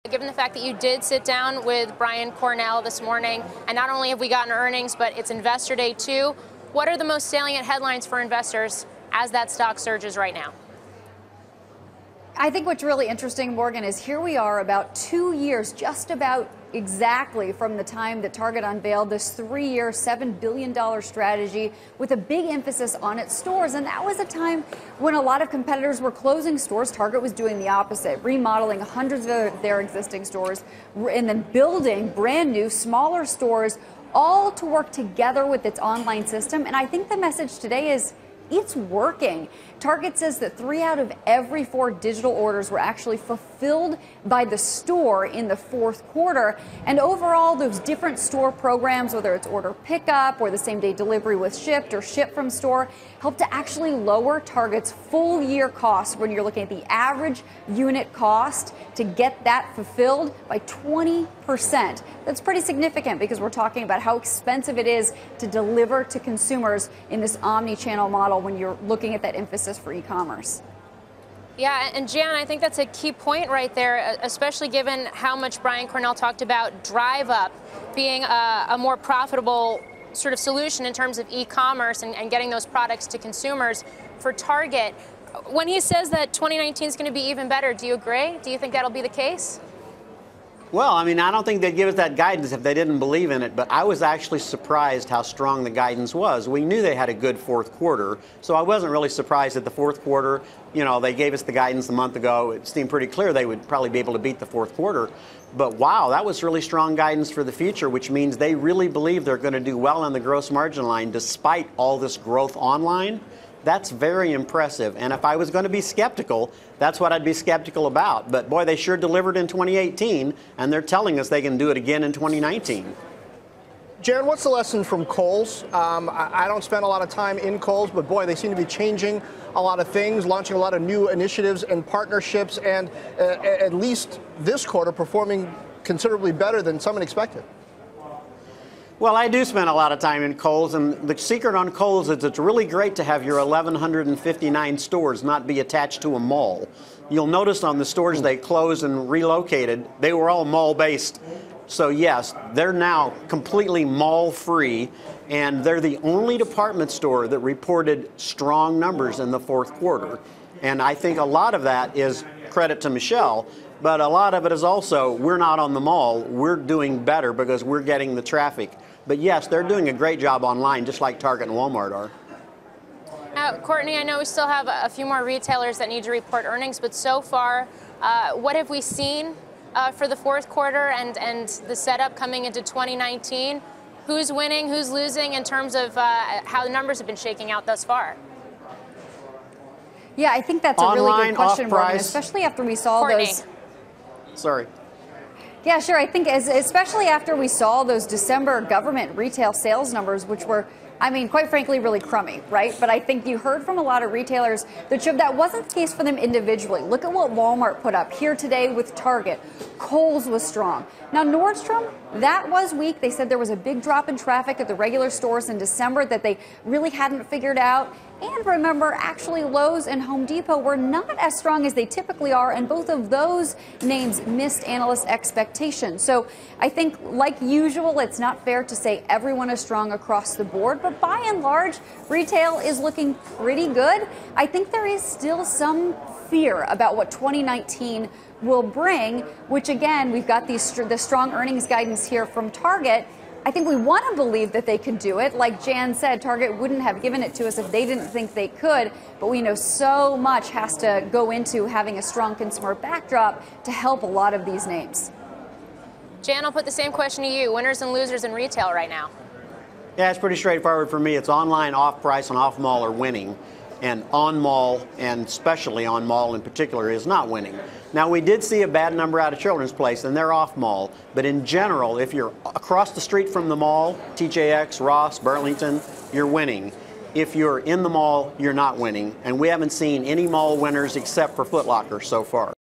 Given the fact that you did sit down with Brian Cornell this morning, and not only have we gotten earnings, but it's Investor Day too, what are the most salient headlines for investors as that stock surges right now? I think what's really interesting, Morgan, is here we are about 2 years, just about exactly from the time that Target unveiled this 3-year, $7 billion strategy with a big emphasis on its stores. And that was a time when a lot of competitors were closing stores. Target was doing the opposite, remodeling hundreds of their existing stores and then building brand new, smaller stores, all to work together with its online system. And I think the message today is it's working. Target says that 3 out of every 4 digital orders were actually fulfilled by the store in the fourth quarter. And overall, those different store programs, whether it's order pickup or the same day delivery with shipped or ship from store, help to actually lower Target's full year cost when you're looking at the average unit cost to get that fulfilled by 20%. That's pretty significant because we're talking about how expensive it is to deliver to consumers in this omni-channel model when you're looking at that emphasis for e-commerce. Yeah, and Jan, I think that's a key point right there, especially given how much Brian Cornell talked about Drive Up being a more profitable sort of solution in terms of e-commerce and getting those products to consumers for Target. When he says that 2019 is going to be even better, do you agree? Do you think that'll be the case? Well, I mean, I don't think they'd give us that guidance if they didn't believe in it, but I was actually surprised how strong the guidance was. We knew they had a good fourth quarter, so I wasn't really surprised at the fourth quarter. You know, they gave us the guidance a month ago. It seemed pretty clear they would probably be able to beat the fourth quarter. But wow, that was really strong guidance for the future, which means they really believe they're going to do well on the gross margin line despite all this growth online. That's very impressive. And if I was going to be skeptical, that's what I'd be skeptical about. But boy, they sure delivered in 2018, and they're telling us they can do it again in 2019. Jan, what's the lesson from Kohl's? I don't spend a lot of time in Kohl's, but boy, they seem to be changing a lot of things, launching a lot of new initiatives and partnerships, and at least this quarter performing considerably better than someone expected. Well, I do spend a lot of time in Kohl's, and the secret on Kohl's is it's really great to have your 1,159 stores not be attached to a mall. You'll notice on the stores they closed and relocated, they were all mall-based. So yes, they're now completely mall-free, and they're the only department store that reported strong numbers in the fourth quarter. And I think a lot of that is credit to Michelle, but a lot of it is also we're not on the mall. We're doing better because we're getting the traffic. But yes, they're doing a great job online, just like Target and Walmart are. Courtney, I know we still have a few more retailers that need to report earnings, but so far, what have we seen for the fourth quarter and the setup coming into 2019? Who's winning, who's losing in terms of how the numbers have been shaking out thus far? Yeah, I think that's a really good question, Morgan, especially after we saw Courtney. those. Sorry. Yeah, sure. I think especially after we saw those December government retail sales numbers, which were, I mean, quite frankly, really crummy, right? But I think you heard from a lot of retailers that showed that wasn't the case for them individually. Look at what Walmart put up here today with Target. Kohl's was strong. Now, Nordstrom, that was weak. They said there was a big drop in traffic at the regular stores in December that they really hadn't figured out. And remember, actually, Lowe's and Home Depot were not as strong as they typically are, and both of those names missed analyst expectations. So I think, like usual, it's not fair to say everyone is strong across the board, but by and large, retail is looking pretty good. I think there is still some fear about what 2019 will bring, which again, we've got the strong earnings guidance here from Target. I think we want to believe that they can do it. Like Jan said, Target wouldn't have given it to us if they didn't think they could. But we know so much has to go into having a strong consumer backdrop to help a lot of these names. Jan, I'll put the same question to you. Winners and losers in retail right now. Yeah, it's pretty straightforward for me. It's online, off-price, and off-mall are winning. And on-mall, and especially on-mall in particular, is not winning. Now, we did see a bad number out of Children's Place, and they're off-mall. But in general, if you're across the street from the mall, TJX, Ross, Burlington, you're winning. If you're in the mall, you're not winning. And we haven't seen any mall winners except for Foot Locker so far.